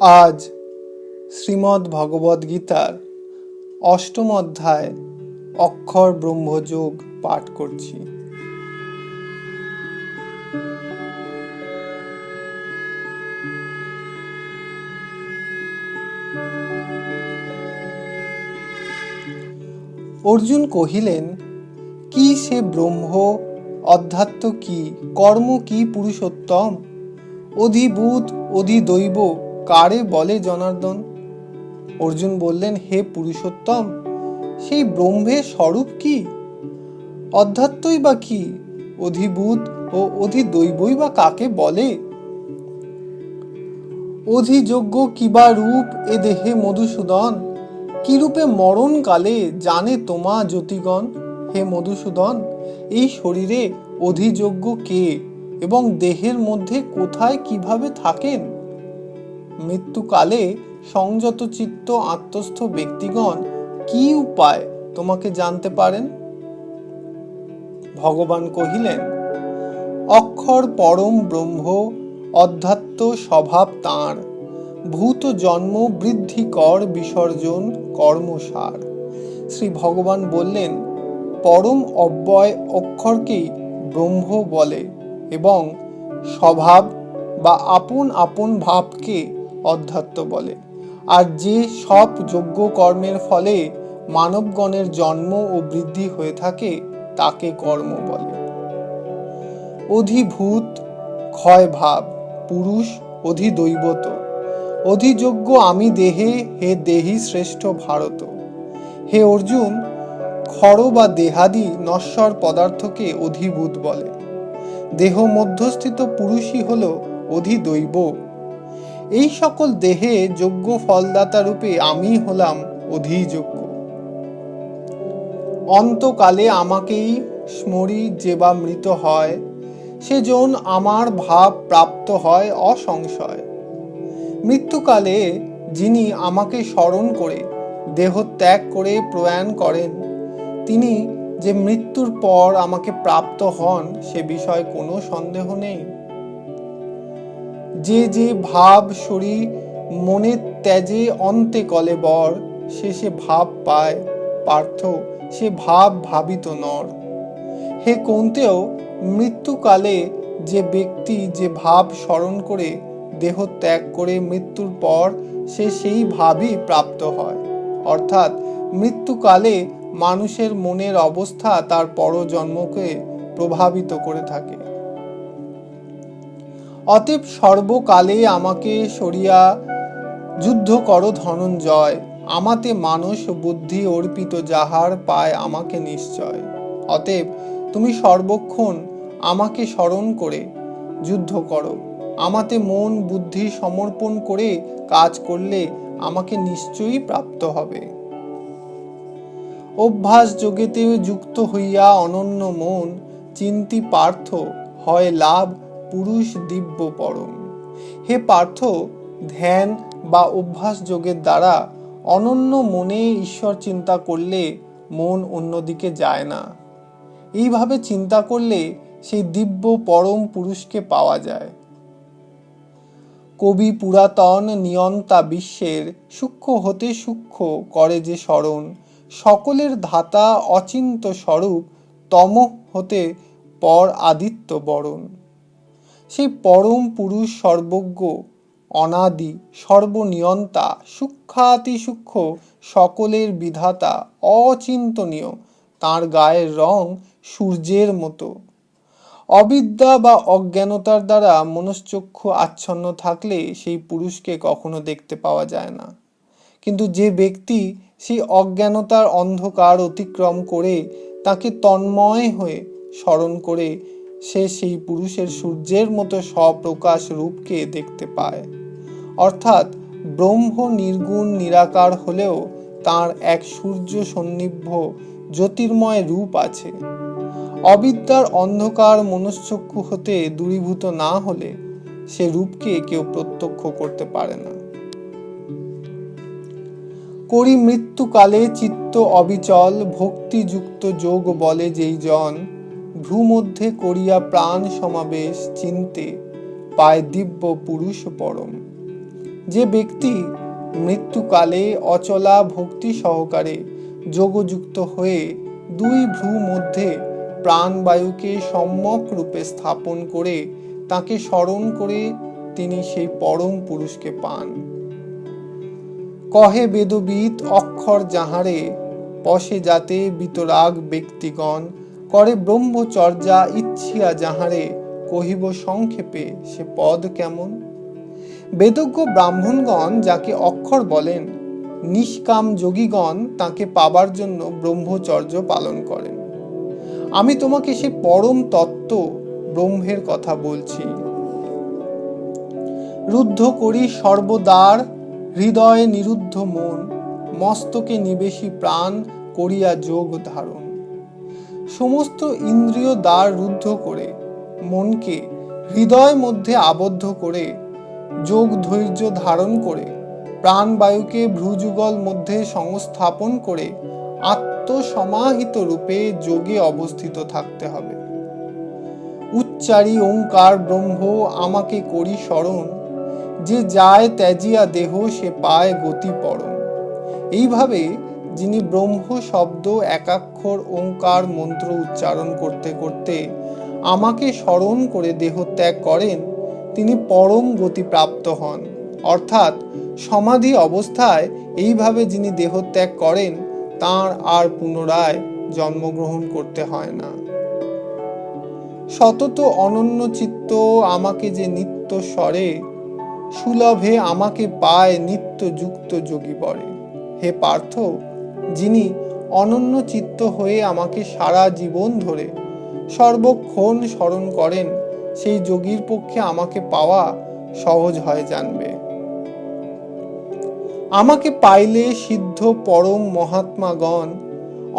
আজ শ্রীমদ্ ভগবদ গীতার অষ্টম অধ্যায় অক্ষর ব্রহ্মযোগ পাঠ করছি। অর্জুন কহিলেন, কি সে ব্রহ্ম, অধ্যাত্ম কি, কর্ম কি পুরুষোত্তম, অধিভূত অধিদৈব কারে বলে জনার্দন। অর্জুন বললেন, হে পুরুষোত্তম, সেই ব্রহ্মের স্বরূপ কি, অধ্যাত্মই বা কি, অধিভূত ও অধিদৈবই বা কাকে বলে। অধিযোগ্য কিবা রূপ এ দেহে মধুসূদন, কি রূপে মরণ কালে জানে তোমা জ্যোতিগণ। হে মধুসূদন, এই শরীরে অধিযোগ্য কে এবং দেহের মধ্যে কোথায় কিভাবে থাকেন। মৃত্যুকালে সংযত চিত্ত আত্মস্থ ব্যক্তিগণ কি উপায় তোমাকে জানতে পারেন। ভগবান কহিলেন, অক্ষর পরম ব্রহ্ম, অধ্যাত্ম স্বভাব তাঁর, ভূত জন্ম বৃদ্ধি কর বিসর্জন কর্মসার। শ্রী ভগবান বললেন, পরম অব্যয় অক্ষরকেই ব্রহ্ম বলে এবং স্বভাব বা আপন আপন ভাবকে অধ্যাত্ম বলে। আর যে সব যোগ্য কর্মের ফলে মানবগণের জন্ম ও বৃদ্ধি হয়ে থাকে তাকে কর্ম বলে। অধিভূত ক্ষয় ভাব, পুরুষ অধিদৈবত, অধিযোগ্য আমি দেহে, হে দেহি শ্রেষ্ঠ ভারত। হে অর্জুন, ক্ষর বা দেহাদি নশ্বর পদার্থকে অধিভূত বলে। দেহ মধ্যস্থিত পুরুষই হল অধিদৈব। এই সকল দেহে যোগ্য ফলদাতা রূপে আমি হলাম অধিযোগ্য। অন্তকালে আমাকেই স্মরি যে বা মৃত হয়, সেজন আমার ভাব প্রাপ্ত হয় অসংশয়। মৃত্যুকালে যিনি আমাকে স্মরণ করে দেহ ত্যাগ করে প্রয়াণ করেন, তিনি যে মৃত্যুর পর আমাকে প্রাপ্ত হন সে বিষয়ে কোনো সন্দেহ নেই। যে যে ভাব শরীর মনে ত্যাজে অন্তে কলে বর, সে ভাব পায় পার্থ, সে ভাব ভাবিত নর। হে কৌন্তেয়, মৃত্যুকালে যে ব্যক্তি যে ভাব স্মরণ করে দেহ ত্যাগ করে মৃত্যুর পর সে সেই ভাবই প্রাপ্ত হয়। অর্থাৎ মৃত্যুকালে মানুষের মনের অবস্থা তার পরজন্মকে প্রভাবিত করে থাকে। অতএব সর্বকালে আমাকে সরিয়া যুদ্ধ করো ধনঞ্জয়, আমাতে মানস বুদ্ধি অর্পিত যাহার পায় আমাকে নিশ্চয়। অতএব তুমি সর্বক্ষণ আমাকে স্মরণ করে যুদ্ধ করো, আমাতে মন বুদ্ধি সমর্পণ করে কাজ করলে আমাকে নিশ্চয়ই প্রাপ্ত হবে। অভ্যাস যোগেতে যুক্ত হইয়া অনন্য মন, চিন্তি পার্থ হয় লাভ পুরুষ দিব্য পরম। হে পার্থ, ধ্যান বা অভ্যাস যোগের দ্বারা অনন্য মনে ঈশ্বর চিন্তা করলে মন অন্যদিকে যায় না। এইভাবে চিন্তা করলে সেই দিব্য পরম পুরুষকে পাওয়া যায়। কবি পুরাতন নিয়ন্তা বিশ্বের, সূক্ষ্ম হতে সূক্ষ্ম করে যে স্মরণ, সকলের ধাতা অচিন্ত স্বরূপ, তম হতে পর আদিত্য বরণ। সেই পরম পুরুষ সর্বজ্ঞ অনাদি সর্বনিয়ন্তা, সূক্ষ্মাতি সূক্ষ্ম সকলের বিধাতা, অচিন্তনীয়, তাঁর গায়ের রং সূর্যের মতো। অবিদ্যা বা অজ্ঞানতার দ্বারা মনশ্চক্ষু আচ্ছন্ন থাকলে সেই পুরুষকে কখনো দেখতে পাওয়া যায় না। কিন্তু যে ব্যক্তি সেই অজ্ঞানতার অন্ধকার অতিক্রম করে তাকে তন্ময় হয়ে স্মরণ করে সে সেই পুরুষের সূর্যের মতো স্বপ্রকাশ রূপকে দেখতে পায়। অর্থাৎ ব্রহ্ম নির্গুণ নিরাকার হলেও তার এক সূর্য সন্নিভ্য জ্যোতির্ময় রূপ আছে। অবিদ্যার অন্ধকার মনশ্চক্ষু হতে দূরীভূত না হলে সে রূপকে কেউ প্রত্যক্ষ করতে পারে না। করি মৃত্যুকালে চিত্ত অবিচল, ভক্তিযুক্ত যোগ বলে যেই জন, ভ্রুমধ্যে করিয়া প্রাণ সমাবেশ চিন্তে পায় দিব্য পুরুষ পরম। যে ব্যক্তি মৃত্যুকালে অচলা ভক্তি সহকারে যোগযুক্ত হয়ে দুই ভ্রু মধ্যে প্রাণবায়ুকে সম্যক রূপে স্থাপন করে তাকে স্মরণ করে তিনি সেই পরম পুরুষকে পান। কহে বেদবিদ অক্ষর যাহারে পশে যাতে বিতরাগ ব্যক্তিগণ করে ব্রহ্মচর্যা ইচ্ছিয়া যাহারে কহিব সংক্ষেপে সে পদ কেমন। বেদজ্ঞ ব্রাহ্মণগণ যাকে অক্ষর বলেন, নিষ্কাম যোগীগণ তাকে পাবার জন্য ব্রহ্মচর্য পালন করেন। আমি তোমাকে সে পরম তত্ত্ব ব্রহ্মের কথা বলছি। রুদ্ধ করি সর্বদ্বার হৃদয়ে নিরুদ্ধ মন, মস্তকে নিবেশী প্রাণ করিয়া যোগ ধারণ। সমস্ত ইন্দ্রিয় দ্বার রুদ্ধ করে মনকে হৃদয় মধ্যে আবদ্ধ করে যোগ ধৈর্য ধারণ করে প্রাণবায়ুকে ভ্রুযুগল মধ্যে সংস্থাপন করে আত্মসমাহিত রূপে যোগে অবস্থিত থাকতে হবে। উচ্চারি ওঙ্কার ব্রহ্ম আমাকে করি স্মরণ, যে যায় ত্যাজিয়া দেহ সে পায় গতি পরম। এইভাবে যিনি ব্রহ্ম শব্দ একাক্ষর ওঙ্কার মন্ত্র উচ্চারণ করতে করতে আমাকে স্মরণ করে দেহ ত্যাগ করেন, তিনি পরম গতি প্রাপ্ত হন। অর্থাৎ সমাধি অবস্থায় এইভাবে যিনি দেহ ত্যাগ করেন তাঁর আর পুনরায় জন্মগ্রহণ করতে হয় না। সতত অনন্য চিত্ত আমাকে যে নিত্য স্বরে সুলভে আমাকে পায় নিত্য যুক্ত যোগী বরে। হে পার্থ, যিনি অনন্য চিত্ত হয়ে আমাকে সারা জীবন ধরে সর্বক্ষণ স্মরণ করেন, সেই যোগীর পক্ষে আমাকে পাওয়া সহজ হয় জানবে। আমাকে পাইলে সিদ্ধ পরম মহাত্মাগণ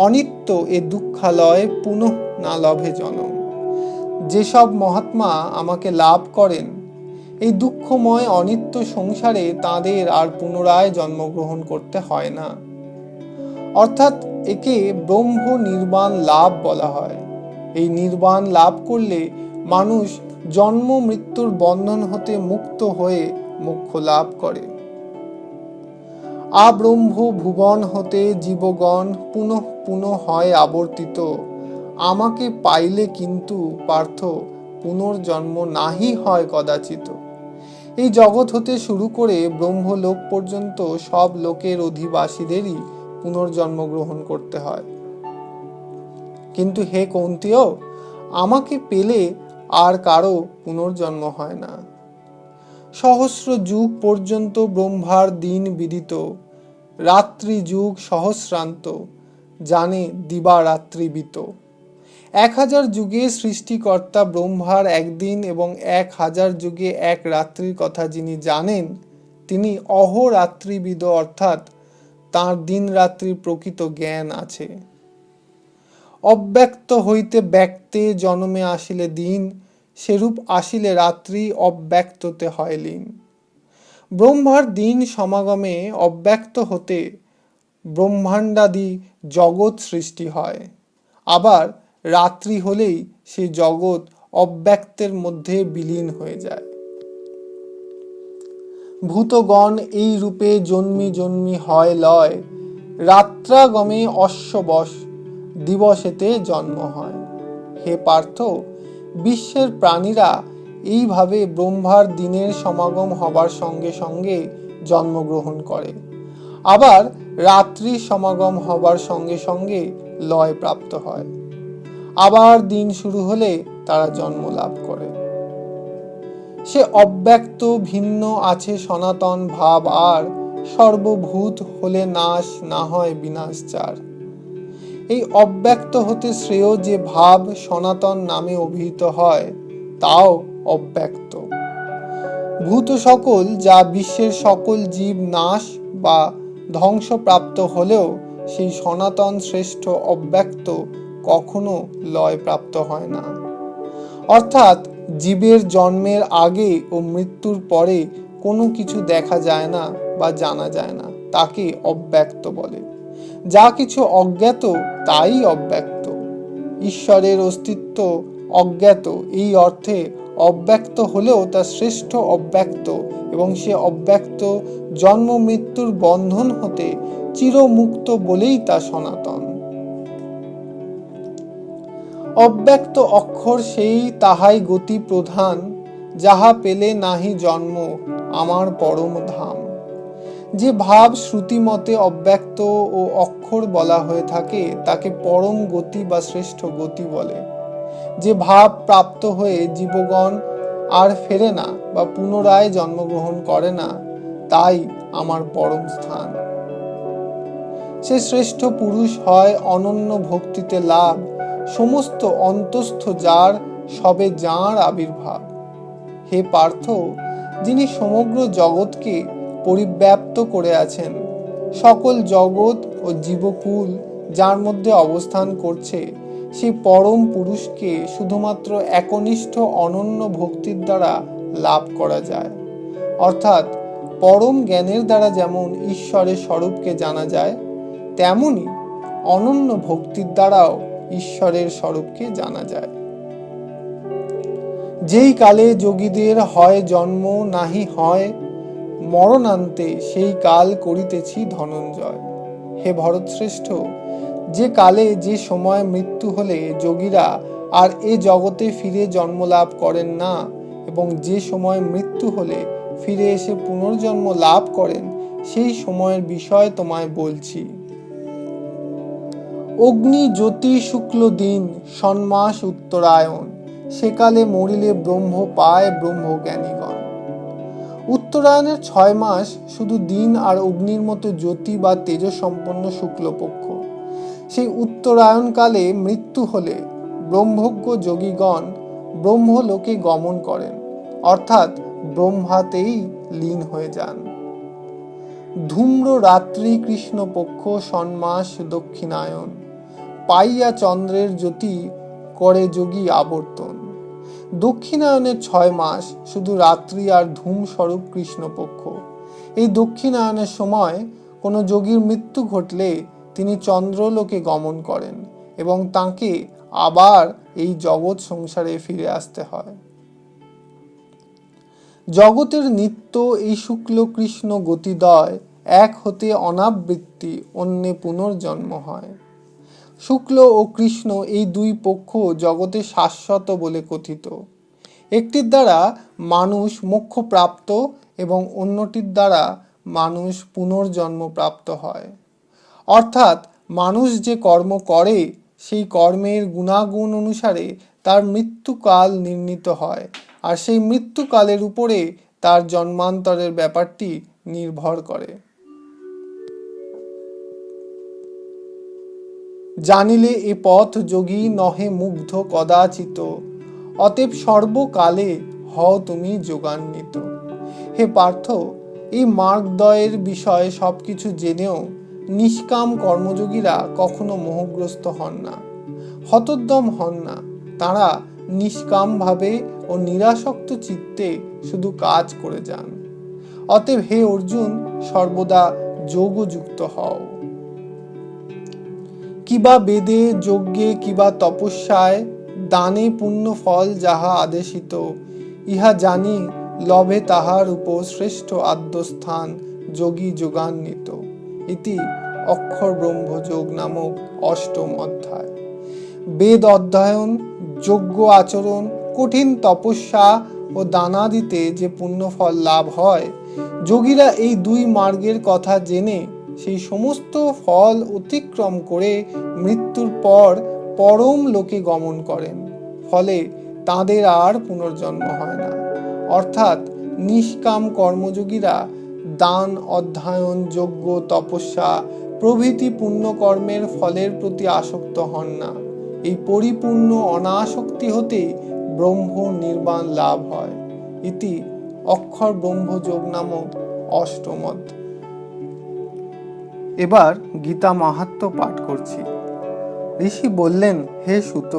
অনিত্য এ দুঃখালয় পুনঃ না লভে জনম। যেসব মহাত্মা আমাকে লাভ করেন, এই দুঃখময় অনিত্য সংসারে তাদের আর পুনরায় জন্মগ্রহণ করতে হয় না। অর্থাৎ একে ব্রহ্ম নির্বাণ লাভ বলা হয়। এই নির্বাণ লাভ করলে মানুষ জন্ম মৃত্যুর বন্ধন হতে মুক্ত হয়ে মোক্ষ লাভ করে। আব্রহ্ম ভুবন হতে জীবগণ পুনঃ পুনঃ হয় আবর্তিত, আমাকে পাইলে কিন্তু পার্থ পুনর্জন্ম নাহি হয় কদাচিত। এই জগৎ হতে শুরু করে ব্রহ্মলোক পর্যন্ত সব লোকের অধিবাসীদেরই পুনর্জন্ম গ্রহণ করতে হয়। কিন্তু হে কৌন্তেয়, আমাকে পেলে আর কারো পুনর্জন্ম হয় না। সহস্র যুগ পর্যন্ত ব্রহ্মার দিন বিদিত, রাত্রি যুগ সহস্রান্ত জানে দিবা রাত্রিবিত। 1000 যুগে সৃষ্টিকর্তা ব্রহ্মার একদিন এবং 1000 যুগে এক রাত্রির কথা যিনি জানেন, তিনি অহোরাত্রিবিদ, অর্থাৎ তাঁর দিন রাত্রির প্রকৃত জ্ঞান আছে। অব্যক্ত হইতে ব্যক্তে জন্মে আসিলে দিন, সেরূপ আসিলে রাত্রি অব্যক্ততে হয় লীন। ব্রহ্মার দিন সমাগমে অব্যক্ত হতে ব্রহ্মাণ্ডাদি জগৎ সৃষ্টি হয়, আবার রাত্রি হলেই সেই জগৎ অব্যক্তের মধ্যে বিলীন হয়ে যায়। ভূতগণ এই রূপে জন্মি জন্মি হয় লয়, রাত্রাগমে অশ্ববশ দিবসেতে জন্ম হয়। হে পার্থ, বিশ্বের প্রাণীরা এইভাবে ব্রহ্মার দিনের সমাগম হবার সঙ্গে সঙ্গে জন্মগ্রহণ করে, আবার রাত্রি সমাগম হবার সঙ্গে সঙ্গে লয় প্রাপ্ত হয়, আবার দিন শুরু হলে তারা জন্ম লাভ করে। সে অব্যক্ত ভিন্ন আছে সনাতন ভাব, আর সর্বভূত হলে নাশ না হয় বিনাশচার। এই অব্যক্ত হতে শ্রেয় যে ভাব সনাতন নামে অভিহিত হয়, তাও অব্যক্ত। ভূত সকল যা বিশ্বের সকল জীব নাশ বা ধ্বংসপ্রাপ্ত হলেও সেই সনাতন শ্রেষ্ঠ অব্যক্ত কখনো লয় প্রাপ্ত হয় না। অর্থাৎ জীবের জন্মের আগে ও মৃত্যুর পরে কোনো কিছু দেখা যায় না বা জানা যায় না, তাকে অব্যক্ত বলে। যা কিছু অজ্ঞাত তাই অব্যক্ত। ঈশ্বরের অস্তিত্ব অজ্ঞাত, এই অর্থে অব্যক্ত হলেও তা শ্রেষ্ঠ অব্যক্ত, এবং সে অব্যক্ত জন্ম মৃত্যুর বন্ধন হতে চিরমুক্ত বলেই তা সনাতন। অব্যক্ত অক্ষর সেই, তাহাই গতি প্রধান, যাহা পেলে নাহি জন্ম আমার পরম ধাম। যে ভাব শ্রুতি মতে অব্যক্ত ও অক্ষর বলা হয়ে থাকে তাকে পরম গতি বা শ্রেষ্ঠ গতি বলে। যে ভাব প্রাপ্ত হয়ে জীবগণ আর ফেরে না বা পুনরায় জন্মগ্রহণ করে না, তাই আমার পরম স্থান। সে শ্রেষ্ঠ পুরুষ হয় অনন্য ভক্তিতে লাভ, সমস্ত অন্তস্থ যার সবে যাঁর আবির্ভাব। হে পার্থ, যিনি সমগ্র জগৎকে পরিব্যাপ্ত করে আছেন, সকল জগৎ ও জীবকুল যার মধ্যে অবস্থান করছে, সেই পরম পুরুষকে শুধুমাত্র একনিষ্ঠ অনন্য ভক্তির দ্বারা লাভ করা যায়। অর্থাৎ পরম জ্ঞানের দ্বারা যেমন ঈশ্বরের স্বরূপকে জানা যায়, তেমনি অনন্য ভক্তির দ্বারাও ঈশ্বরের স্বরূপকে জানা যায়। যেই কালে যোগীদের হয় জন্ম নাহি হয় মরণান্তে, সেই কাল করিতেছি ধনঞ্জয়। হে ভরতশ্রেষ্ঠ, যে কালে যে সময় মৃত্যু হলে যোগীরা আর এ জগতে ফিরে জন্মলাভ করেন না, এবং যে সময় মৃত্যু হলে ফিরে এসে পুনর্জন্ম লাভ করেন, সেই সময়ের বিষয় তোমায় বলছি। অগ্নি জ্যোতি শুক্ল দিন, ষণ্মাস উত্তরায়ণ, সেকালে মরিলে ব্রহ্ম পায় ব্রহ্মজ্ঞানীগণ। উত্তরায়ণের 6 মাস শুধু দিন আর অগ্নির মতো জ্যোতি বা তেজসম্পন্ন শুক্লপক্ষ। সেই উত্তরায়ণকালে মৃত্যু হলে ব্রহ্মজ্ঞ যোগীগণ ব্রহ্মলোকে গমন করেন, অর্থাৎ ব্রহ্মাতেই লীন হয়ে যান। ধূম্র রাত্রি কৃষ্ণপক্ষ ষণ্মাস দক্ষিণায়ন, পাইয়া চন্দ্রের জ্যোতি করে যোগী আবর্তন। দক্ষিণায়নের 6 মাস শুধু রাত্রি আর ধূম স্বরূপ কৃষ্ণপক্ষ। এই দক্ষিণায়নের সময় কোনো যোগীর মৃত্যু ঘটলে তিনি চন্দ্রলোকে গমন করেন এবং তাঁকে আবার এই জগৎ সংসারে ফিরে আসতে হয়। জগতের নিত্য এই শুক্ল কৃষ্ণ গতিদ্বয় এক হতে অনাবৃত্তি, অন্যে পুনর্জন্ম হয়। শুক্ল ও কৃষ্ণ এই দুই পক্ষ জগতে শাশ্বত বলে কথিত। একটির দ্বারা মানুষ মোক্ষ প্রাপ্ত এবং অন্যটির দ্বারা মানুষ পুনর্জন্ম প্রাপ্ত হয়। অর্থাৎ মানুষ যে কর্ম করে সেই কর্মের গুণাগুণ অনুসারে তার মৃত্যুকাল নির্ণীত হয়, আর সেই মৃত্যুকালের উপরে তার জন্মান্তরের ব্যাপারটি নির্ভর করে। জানিলে এ পথ যোগী নহে মুগ্ধ কদাচিত, অতএব সর্বকালে হও তুমি যোগান্বিত। হে পার্থ, এই মার্গদ্বয়ের বিষয়ে সবকিছু জেনেও নিষ্কাম কর্মযোগীরা কখনো মোহগ্রস্ত হন না, হতোদ্যম হন না। তারা নিষ্কামভাবে ও নিরাসক্ত চিত্তে শুধু কাজ করে যান। অতএব হে অর্জুন, সর্বদা যোগযুক্ত হও। কিবা বেদে যজ্ঞে কিবা তপস্যায়, দানে পুণ্য ফল যাহা আদেশিত, ইহা জানি লভে তাহার উপর শ্রেষ্ঠ আদ্যস্থান যোগী যোগান্বিত। ইতি অক্ষর ব্রহ্মযোগ নামক 8ম অধ্যায়। বেদ অধ্যয়ন, যজ্ঞ আচরণ, কঠিন তপস্যা ও দানাদিতে যে পুণ্যফল লাভ হয়, যোগীরা এই দুই মার্গের কথা জেনে সেই সমস্ত ফল অতিক্রম করে মৃত্যুর পর পরম লোকে গমন করেন। ফলে তাদের আর পুনর্জন্ম হয় না। অর্থাৎ নিষ্কাম কর্মযোগীরা দান, অধ্যয়ন, যজ্ঞ, তপস্যা প্রভৃতি পুণ্যকর্মের ফলের প্রতি আসক্ত হন না। এই পরিপূর্ণ অনাসক্তি হতেই ব্রহ্ম নির্বাণ লাভ হয়। ইতি অক্ষর ব্রহ্মযোগ নামক 8ম অধ্যায়। এবার গীতা মাহাত্ম্য পাঠ করছি। ঋষি বললেন, হে সুত,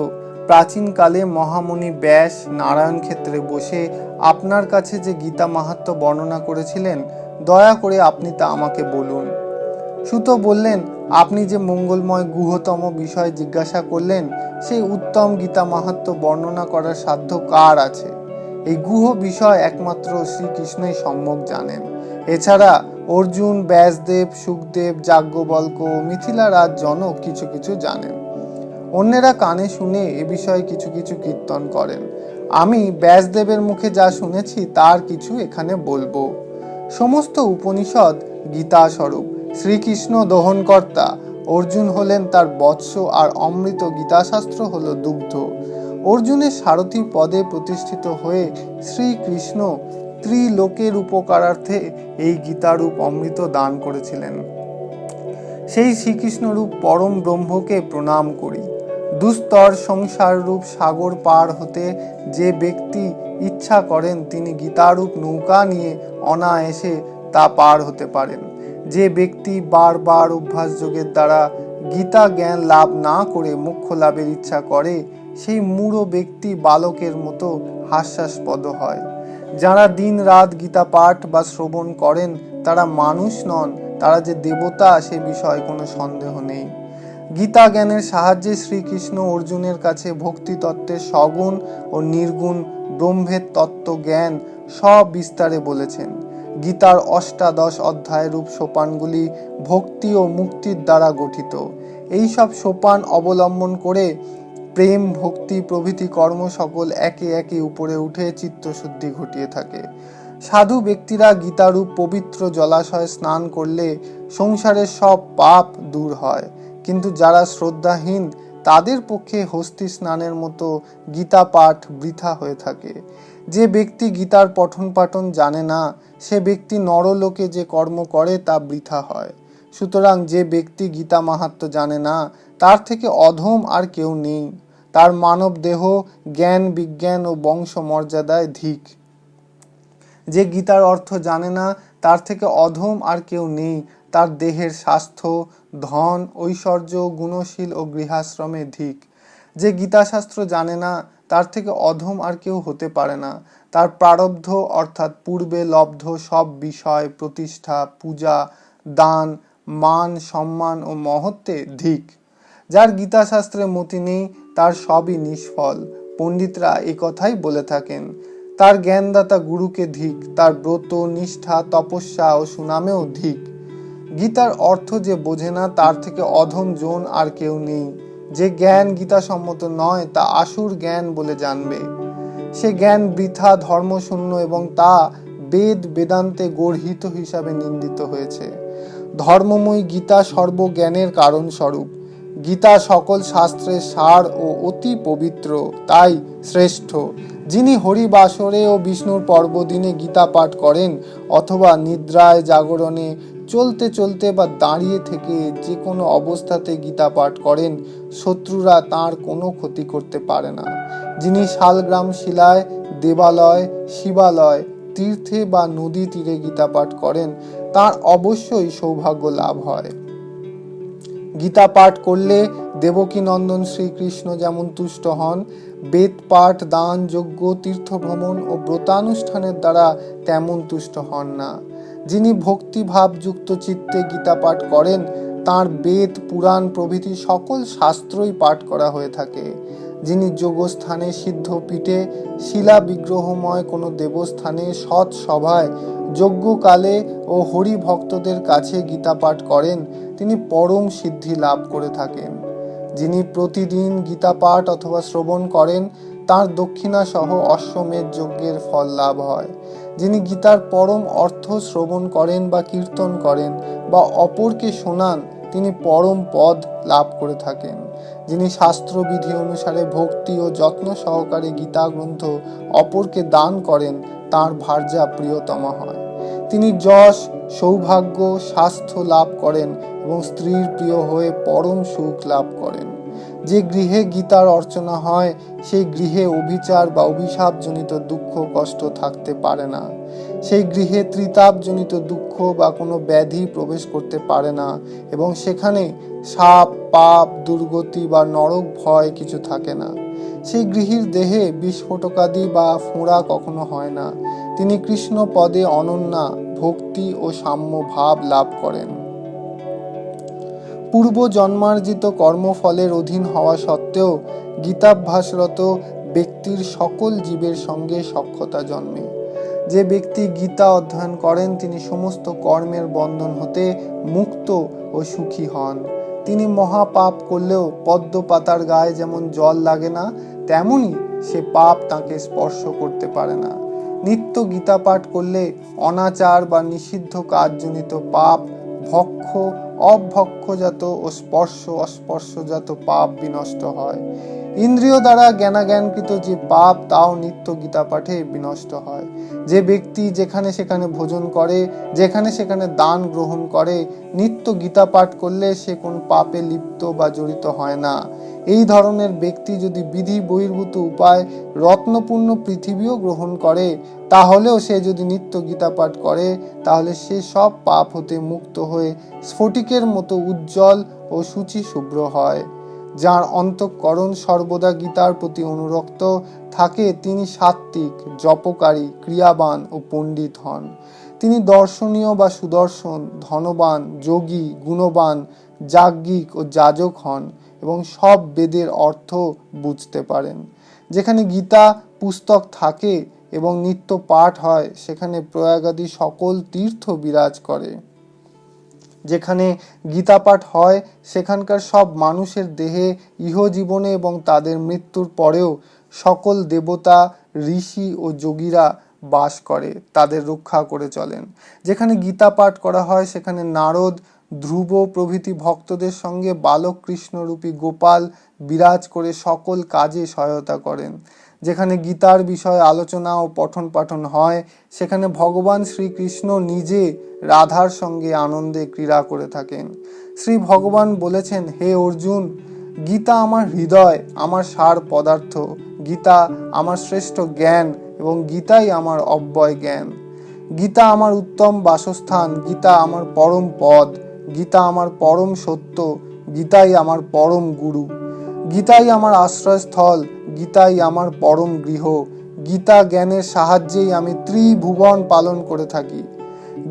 প্রাচীনকালে মহামুনি ব্যাস নারায়ণ ক্ষেত্রে বসে আপনার কাছে যে গীতা মাহাত্ম্য বর্ণনা করেছিলেন, দয়া করে আপনি তা আমাকে বলুন। সুত বললেন, আপনি যে মঙ্গলময় গুহতম বিষয় জিজ্ঞাসা করলেন, সেই উত্তম গীতা মাহাত্ম্য বর্ণনা করার সাধ্য কার আছে? এই গুহ বিষয় একমাত্র শ্রীকৃষ্ণই সম্যক জানেন। এছাড়া অর্জুন, ব্যাসদেব, সুখদেব, যাজ্ঞবল্ক্য, মিথিলারাজ, জনক কিছু কিছু জানেন। অন্যেরা কানে শুনে এ বিষয়ে কিছু কিছু কীর্তন করেন। আমি ব্যাসদেবের মুখে যা শুনেছি তার কিছু এখানে বলবো। সমস্ত উপনিষদ গীতা স্বরূপ। শ্রীকৃষ্ণ দহনকর্তা, অর্জুন হলেন তার বৎস, আর অমৃত গীতাশাস্ত্র হল দুগ্ধ। অর্জুনের সারথি পদে প্রতিষ্ঠিত হয়ে শ্রীকৃষ্ণ ত্রিলোকের উপকারার্থে এই গীতারূপ অমৃত দান করেছিলেন। সেই শ্রীকৃষ্ণরূপ পরম ব্রহ্মকে প্রণাম করি। দুস্তর সংসাররূপ সাগর পার হতে যে ব্যক্তি ইচ্ছা করেন তিনি গীতারূপ নৌকা নিয়ে অনায়াসে তা পার হতে পারেন। যে ব্যক্তি বারবার অভ্যাস যোগের দ্বারা গীতা জ্ঞান লাভ না করে মোক্ষ লাভের ইচ্ছা করে সেই মূঢ় ব্যক্তি বালকের মতো হাস্যাস্পদ হয়। যারা দিন রাত গীতা পাঠ বা শ্রবণ করেন তারা মানুষ নন, তারা যে দেবতা সে বিষয়ে কোনো সন্দেহ নেই। গীতা জ্ঞানের সাহায্যে শ্রীকৃষ্ণ অর্জুনের কাছে ভক্তি তত্ত্বের সগুণ ও নির্গুণ ব্রহ্মের তত্ত্ব জ্ঞান সব বিস্তারে বলেছেন। গীতার অষ্টাদশ অধ্যায়রূপ সোপানগুলি ভক্তি ও মুক্তির দ্বারা গঠিত। এই সব সোপান অবলম্বন করে প্রেম, ভক্তি প্রভৃতি কর্ম সকল একে একে উপরে উঠে চিত্তশুদ্ধি ঘটিয়ে থাকে। সাধু ব্যক্তিরা গীতারূপ পবিত্র জলাশয়ে স্নান করলে সংসারের সব পাপ দূর হয়, কিন্তু যারা শ্রদ্ধাহীন তাদের পক্ষে হস্তি স্নানের মতো গীতা পাঠ বৃথা হয়ে থাকে। যে ব্যক্তি গীতার পঠন পাঠন জানে না সে ব্যক্তি নরলোকে যে কর্ম করে তা বৃথা হয়। সুতরাং যে ব্যক্তি গীতা মাহাত্ম্য জানে না তার থেকে অধম আর কেউ নেই। তার মানব দেহ, জ্ঞান, বিজ্ঞান ও বংশ মর্যাদায় ধিক। যে গীতার অর্থ জানে না তার থেকে অধম আর কেউ নেই। তার দেহের স্বাস্থ্য, ধন, ঐশ্বর্য, গুণশীল ও গৃহাশ্রমে ধিক। যে গীতাশাস্ত্র জানে না তার থেকে অধম আর কেউ হতে পারে না। তার প্রারব্ধ অর্থাৎ পূর্বে লব্ধ সব বিষয়, প্রতিষ্ঠা, পূজা, দান, মান, সম্মান ও মহত্বে ধিক। যার গীতাশাস্ত্রে মতি নেই তার সবই নিষ্ফল। পণ্ডিতরা এই কথাই বলে থাকেন। তার জ্ঞানদাতা গুরুকে ধিক, তার ব্রত, নিষ্ঠা, তপস্যা ও সুনামেও ধিক। গীতার অর্থ যে বোঝে না তার থেকে অধম জন আর কেউ নেই। যে জ্ঞান গীতাসম্মত নয় তা আসুর জ্ঞান বলে জানবে। সে জ্ঞান বৃথা, ধর্মশূন্য এবং তা বেদ বেদান্তে গর্হিত হিসাবে নিন্দিত হয়েছে। ধর্মময় গীতা সর্বজ্ঞানের কারণ স্বরূপ। গীতা সকল শাস্ত্রের সার ও অতি পবিত্র, তাই শ্রেষ্ঠ। যিনি হরিবাসরে ও বিষ্ণুর পর্বদিনে গীতা পাঠ করেন অথবা নিদ্রায়, জাগরণে, চলতে চলতে বা দাঁড়িয়ে থেকে যে কোনো অবস্থাতে গীতা পাঠ করেন শত্রুরা তাঁর কোনো ক্ষতি করতে পারে না। যিনি শালগ্রাম শিলায়, দেবালয়, শিবালয়, তীর্থে বা নদী তীরে গীতা পাঠ করেন তার অবশ্যই সৌভাগ্য লাভ হয়। গীতা পাঠ করলে দেবকী নন্দন শ্রীকৃষ্ণ যেমন তুষ্ট হন, বেদ পাঠ, দান, যজ্ঞ, তীর্থ ভ্রমণ ও ব্রতানুষ্ঠানের দ্বারা তেমন তুষ্ট হন না। যিনি ভক্তিভাবযুক্ত চিত্তে গীতা পাঠ করেন তাঁর বেদ, পুরাণ প্রভৃতি সকল শাস্ত্রই পাঠ করা হয়ে থাকে। যিনি যোগস্থানে, সিদ্ধপীঠে, শিলা বিগ্রহময় কোনো দেবস্থানে, সৎ সভায়, যজ্ঞকালে ও হরি ভক্তদের কাছে গীতা পাঠ করেন তিনি পরম সিদ্ধি লাভ করে থাকেন। যিনি প্রতিদিন গীতা পাঠ অথবা শ্রবণ করেন তার দক্ষিণা সহ অশ্বমেধ যজ্ঞের ফল লাভ হয়। যিনি গীতার পরম অর্থ শ্রবণ করেন বা কীর্তন করেন বা অপরকে শোনান তিনি পরম পদ লাভ করে থাকেন। যিনি শাস্ত্রবিধি অনুসারে ভক্তি ও যত্ন সহকারে গীতা গ্রন্থ অপরকে দান করেন তাঁর ভার্যা প্রিয়তমা হয়। তিনি যশ, সৌভাগ্য, স্বাস্থ্য লাভ করেন এবং স্ত্রীর প্রিয় হয়ে পরম সুখ লাভ করেন। যে গৃহে গীতার অর্চনা হয় সেই গৃহে অভিচার বা অভিশাপজনিত দুঃখ কষ্ট থাকতে পারে না। সেই গৃহে ত্রিতাপজনিত দুঃখ বা কোনো ব্যাধি প্রবেশ করতে পারে না এবং সেখানে সাপ, পাপ, দুর্গতি বা নরক ভয় কিছু থাকে না। সেই গৃহীর দেহে বিস্ফোটকাদি বা ফোঁড়া কখনো হয় না। তিনি কৃষ্ণ পদে অনন্যা ভক্তি ও সাম্য ভাব লাভ করেন। পূর্ব জন্মার্জিত কর্মফলের অধীন হওয়া সত্ত্বেও গীতাভ্যাসরত ব্যক্তির সকল জীবের সঙ্গে সখ্যতা জন্মে। যে ব্যক্তি গীতা অধ্যয়ন করেন তিনি সমস্ত কর্মের বন্ধন হতে মুক্ত ও সুখী হন। তিনি মহাপাপ করলেও পদ্ম পাতার গায়ে যেমন জল লাগে না, তেমনি সে পাপ তাকে স্পর্শ করতে পারে না। নিত্য গীতা পাঠ করলে অনাচার বা নিষিদ্ধ কাজজনিত পাপ, ভক্ষ অভক্ষজাত ও স্পর্শ অস্পর্শজাত পাপ বিনষ্ট হয়। ইন্দ্রিয় দ্বারা জ্ঞানাজ্ঞানকৃত যে পাপ তাও নিত্য গীতা পাঠে বিনষ্ট হয়। যে ব্যক্তি যেখানে সেখানে ভোজন করে, যেখানে সেখানে দান গ্রহণ করে, নিত্য গীতা পাঠ করলে সে কোন পাপে লিপ্ত বা জড়িত হয় না। এই ধরনের ব্যক্তি যদি বিধি বহির্ভূত উপায় রত্নপূর্ণ পৃথিবীও গ্রহণ করে, তাহলেও সে যদি নিত্য গীতা পাঠ করে, তাহলে সে সব পাপ হতে মুক্ত হয়ে স্ফটিকের মতো উজ্জ্বল ও শুচি শুভ্র হয়। যার অন্তঃকরণ সর্বদা গীতার প্রতি অনুরক্ত থাকে তিনি সাত্ত্বিক, জপকারী, ক্রিয়াবান ও পণ্ডিত হন। তিনি দর্শনীয় বা সুদর্শন, ধনবান, যোগী, গুণবান, যাজ্ঞিক ও যাজক হন এবং সব বেদের অর্থ বুঝতে পারেন। যেখানে গীতা পুস্তক থাকে এবং নিত্য পাঠ হয়, সেখানে প্রয়াগাদি সকল তীর্থ বিরাজ করে। যেখানে গীতা পাঠ হয় সেখানকার সব মানুষের দেহে ইহজীবনে এবং তাদের মৃত্যুর পরেও সকল দেবতা, ঋষি ও যোগীরা বাস করে, তাদের রক্ষা করে চলেন। যেখানে গীতা পাঠ করা হয় সেখানে নারদ, ধ্রুব প্রভৃতি ভক্তদের সঙ্গে বালক কৃষ্ণরূপী গোপাল বিরাজ করে সকল কাজে সহায়তা করেন। যেখানে গীতার বিষয়ে আলোচনা ও পঠন পাঠন হয় সেখানে ভগবান শ্রীকৃষ্ণ নিজে রাধার সঙ্গে আনন্দে ক্রীড়া করে থাকেন। শ্রী ভগবান বলেছেন, হে অর্জুন, গীতা আমার হৃদয়, আমার সার পদার্থ, গীতা আমার শ্রেষ্ঠ জ্ঞান এবং গীতাই আমার অব্যয় জ্ঞান। গীতা আমার উত্তম বাসস্থান, গীতা আমার পরম পদ, গীতা আমার পরম সত্য, গীতাই আমার পরম গুরু। গীতাই আমার আশ্রয়স্থল, গীতাই আমার পরম গৃহ। গীতা জ্ঞানের সাহায্যেই আমি ত্রিভুবন পালন করে থাকি।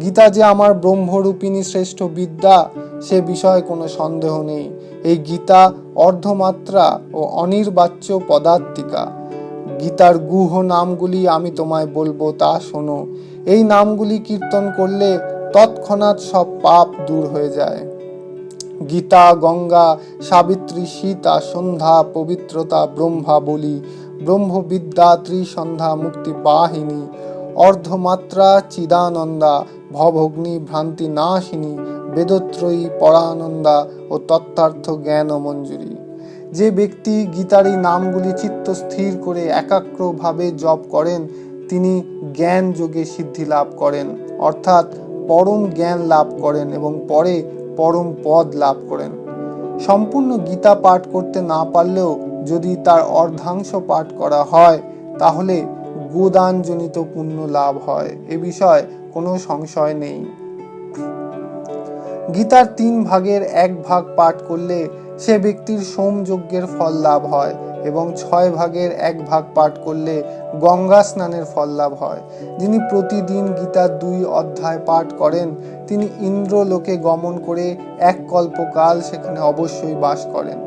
গীতা যে আমার ব্রহ্মরূপিণী শ্রেষ্ঠ বিদ্যা, সে বিষয়ে কোনো সন্দেহ নেই। এই গীতা অর্ধমাত্রা ও অনির্বাচ্য পদার্থিকা। গীতার গুহ নামগুলি আমি তোমায় বলবো, তা শোনো। এই নামগুলি কীর্তন করলে তৎক্ষণাৎ সব পাপ দূর হয়ে যায়। গীতা, গঙ্গা, সাবিত্রী, সীতা, সন্ধ্যা, পবিত্রতা, ব্রহ্মা বলি, ব্রহ্মবিদ্যা, ত্রিসন্ধ্যা, মুক্তি বাহিনী, অর্ধমাত্রা, চিদানন্দা, ভবগ্নি, ভ্রান্তি নাশিনী, বেদত্রয়ী, পরানন্দা ও তত্ত্বার্থ জ্ঞান মঞ্জুরি। যে ব্যক্তি গীতার এই নামগুলি চিত্ত স্থির করে একাগ্রভাবে জপ করেন তিনি জ্ঞান যোগে সিদ্ধি লাভ করেন, অর্থাৎ পরম জ্ঞান লাভ করেন এবং পরে পরম পদ লাভ করেন। সম্পূর্ণ গীতা পাঠ করতে না পারলেও যদি তার অর্ধাংশ পাঠ করা হয় তাহলে গোদানজনিত পুণ্য লাভ হয়, এ বিষয়ে কোনো সংশয় নেই। গীতার 3 ভাগের 1 ভাগ পাঠ করলে সে ব্যক্তির সোমযজ্ঞের ফল লাভ হয় এবং 6 ভাগের 1 ভাগ পাঠ করলে গঙ্গা স্নানের ফল লাভ হয়। যিনি প্রতিদিন গীতার 2 অধ্যায় পাঠ করেন তিনি ইন্দ্রলোকে গমন করে 1 কল্পকাল সেখানে অবশ্যই বাস করেন।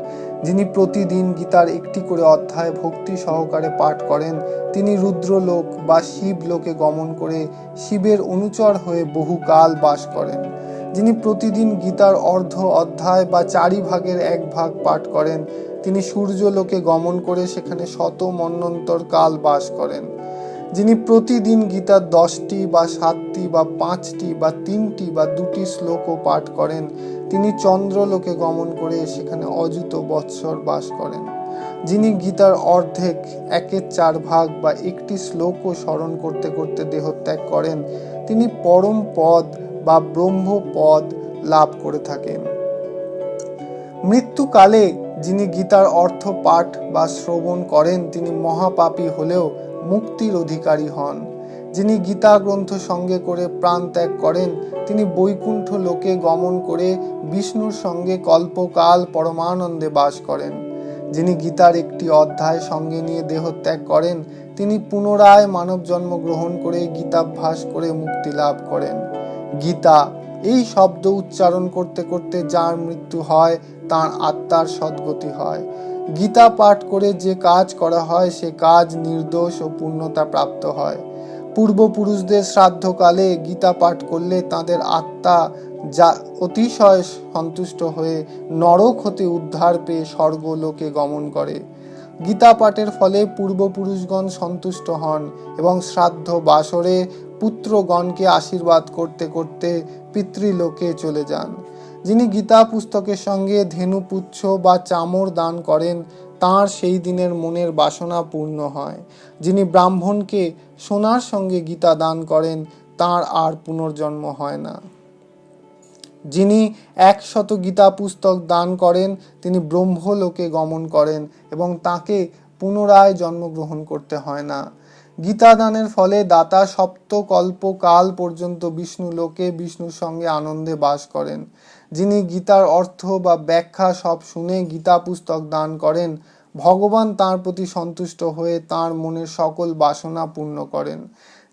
যিনি প্রতিদিন গীতার 1টি করে অধ্যায় ভক্তি সহকারে পাঠ করেন তিনি রুদ্রলোক বা শিবলোকে গমন করে শিবের অনুচর হয়ে বহুকাল বাস করেন। যিনি প্রতিদিন গীতার অর্ধ অধ্যায় বা 4 ভাগের 1 ভাগ পাঠ করেন তিনি সূর্যলোকে গমন করে সেখানে শত মন্বন্তর কাল বাস করেন। যিনি প্রতিদিন গীতার 10টি বা 7টি বা 5টি বা 3টি বা 2টি শ্লোকও পাঠ করেন তিনি চন্দ্রলোকে গমন করে সেখানে অযুত বৎসর বাস করেন। যিনি গীতার অর্ধেক 1/4 ভাগ বা 1টি শ্লোকও স্মরণ করতে করতে দেহত্যাগ করেন তিনি পরম পদ বা ব্রহ্মপদ লাভ করে থাকেন। মৃত্যুকালে যিনি গীতার অর্থ পাঠ বা শ্রবণ করেন তিনি মহাপাপী হলেও মুক্তির অধিকারী হন। যিনি গীতা গ্রন্থ সঙ্গে করে প্রাণ ত্যাগ করেন তিনি বৈকুণ্ঠ লোকে গমন করে বিষ্ণুর সঙ্গে কল্পকাল পরমানন্দে বাস করেন। যিনি গীতার 1টি অধ্যায় সঙ্গে নিয়ে দেহত্যাগ করেন তিনি পুনরায় মানব জন্ম গ্রহণ করে গীতাভ্যাস করে মুক্তি লাভ করেন। গীতা এই শব্দ উচ্চারণ করতে করতে যার মৃত্যু হয় তার আত্মার সদ্গতি হয়। গীতা পাঠ করে যে কাজ করা হয় সে কাজ নির্দোষ ও পূর্ণতা প্রাপ্ত হয়। পূর্বপুরুষদের শ্রাদ্ধকালে গীতা পাঠ করলে তাদের আত্মা যা অতিশয় সন্তুষ্ট হয়ে নরক হতে উদ্ধার পেয়ে স্বর্গলোকে গমন করে। গীতা পাঠের ফলে পূর্বপুরুষগণ সন্তুষ্ট হন এবং শ্রাদ্ধ বাসরে পুত্রগণকে আশীর্বাদ করতে করতে পিতৃলোকে চলে যান। যিনি গীতা পুস্তকের সঙ্গে ধেনুপুচ্ছ বা চামর দান করেন তাঁর সেই দিনের মনের বাসনা পূর্ণ হয়। যিনি ব্রাহ্মণকে সোনার সঙ্গে গীতা দান করেন তাঁর আর পুনর্জন্ম হয় না। যিনি 100 গীতা পুস্তক দান করেন তিনি ব্রহ্মলোকে গমন করেন এবং তাকে পুনরায় জন্মগ্রহণ করতে হয় না। গীতা দানের ফলে দাতা সপ্তকল্পকাল পর্যন্ত বিষ্ণু লোকে বিষ্ণুর সঙ্গে আনন্দে বাস করেন। যিনি গীতার অর্থ বা ব্যাখ্যা সব শুনে গীতা পুস্তক দান করেন ভগবান তাঁর প্রতি সন্তুষ্ট হয়ে তাঁর মনের সকল বাসনা পূর্ণ করেন।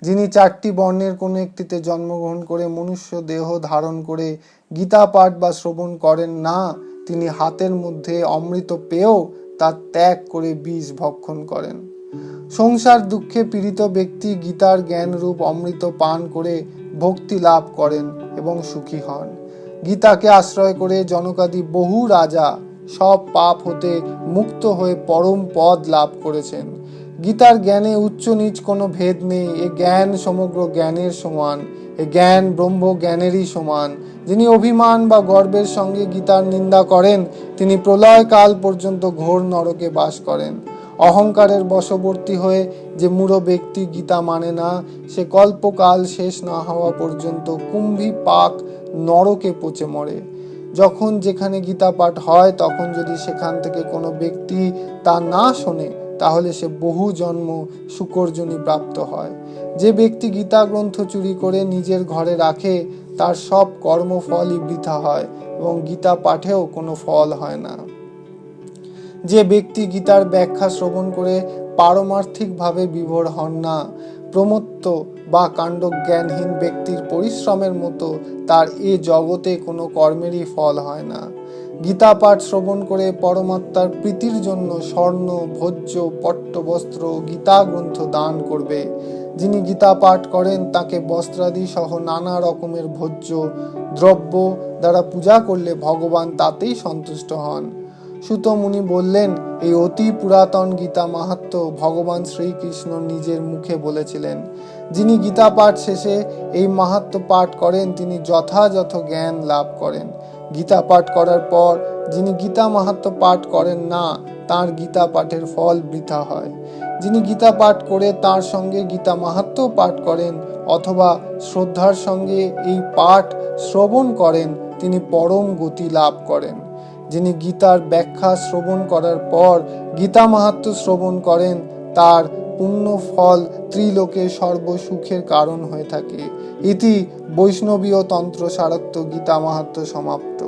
যিনি 4টি বর্ণের কোনো একটিতে জন্মগ্রহণ করে মনুষ্য দেহ ধারণ করে গীতা পাঠ বা শ্রবণ করেন না তিনি হাতের মধ্যে অমৃত পেয়েও তা ত্যাগ করে বিষ ভক্ষণ করেন। সংসার দুঃখে পীড়িত ব্যক্তি গীতার জ্ঞানরূপ অমৃত পান করে ভক্তি লাভ করেন এবং সুখী হন। গীতাকে আশ্রয় করে জনকাদি বহু রাজা সব পাপ হতে মুক্ত হয়ে পরম পদ লাভ করেছেন। গীতার জ্ঞানে উচ্চ নীচ কোনো ভেদ নেই। এ জ্ঞান সমগ্র জ্ঞানের সমান, এ জ্ঞান ব্রহ্ম জ্ঞানেরই সমান। যিনি অভিমান বা গর্বের সঙ্গে গীতার নিন্দা করেন তিনি প্রলয় কাল পর্যন্ত ঘোর নরকে বাস করেন। অহংকারের বশবর্তী হয়ে যে মূঢ় ব্যক্তি গীতা মানে না সে কল্পকাল শেষ না হওয়া পর্যন্ত কুম্ভী পাক নরকে পচে মরে। যখন যেখানে গীতা পাঠ হয় তখন যদি সেখান থেকে কোনো ব্যক্তি তা না শোনে তাহলে সে বহু জন্ম শুকরজনী প্রাপ্ত হয়। যে ব্যক্তি গীতা গ্রন্থ চুরি করে নিজের ঘরে রাখে তার সব কর্মফলই বৃথা হয় এবং গীতা পাঠেও কোনো ফল হয় না। যে ব্যক্তি গীতার ব্যাখ্যা শ্রবণ করে পারমার্থিকভাবে বিভোর হন না প্রমত্ত বা কাণ্ডজ্ঞানহীন ব্যক্তির পরিশ্রমের মতো তার এ জগতে কোনো কর্মেরই ফল হয় না। গীতা পাঠ শ্রবণ করে পরমাত্মার প্রীতির জন্য স্বর্ণ ভোজ্য পট্টবস্ত্র গীতা গ্রন্থ দান করবে। যিনি গীতা পাঠ করেন তাকে বস্ত্রাদি সহ নানা রকমের ভোজ্য দ্রব্য দ্বারা পূজা করলে ভগবান তাতেই সন্তুষ্ট হন। সুত মুনি বললেন এই অতি পুরাতন গীতা মাহাত্ম্য ভগবান শ্রীকৃষ্ণ নিজের মুখে বলেছিলেন। যিনি গীতা পাঠ শেষে এই মাহাত্ম্য পাঠ করেন তিনি যথাযথ জ্ঞান লাভ করেন। গীতা পাঠ করার পর যিনি গীতা মাহাত্ম্য পাঠ করেন না তার গীতা পাঠের ফল বৃথা হয়। যিনি গীতা পাঠ করে তার সঙ্গে গীতা মাহাত্ম্য পাঠ করেন অথবা শ্রদ্ধার সঙ্গে এই পাঠ শ্রবণ করেন তিনি পরম গতি লাভ করেন। যিনি গীতার ব্যাখ্যা শ্রবণ করার পর গীতা মাহাত্ম্য শ্রবণ করেন তার পুণ্য ফল ত্রিলোকে সর্বসুখের কারণ হয়ে থাকে। ইতি বৈষ্ণবীয় তন্ত্র সারক্ত গীতা মাহাত্ম্য সমাপ্ত।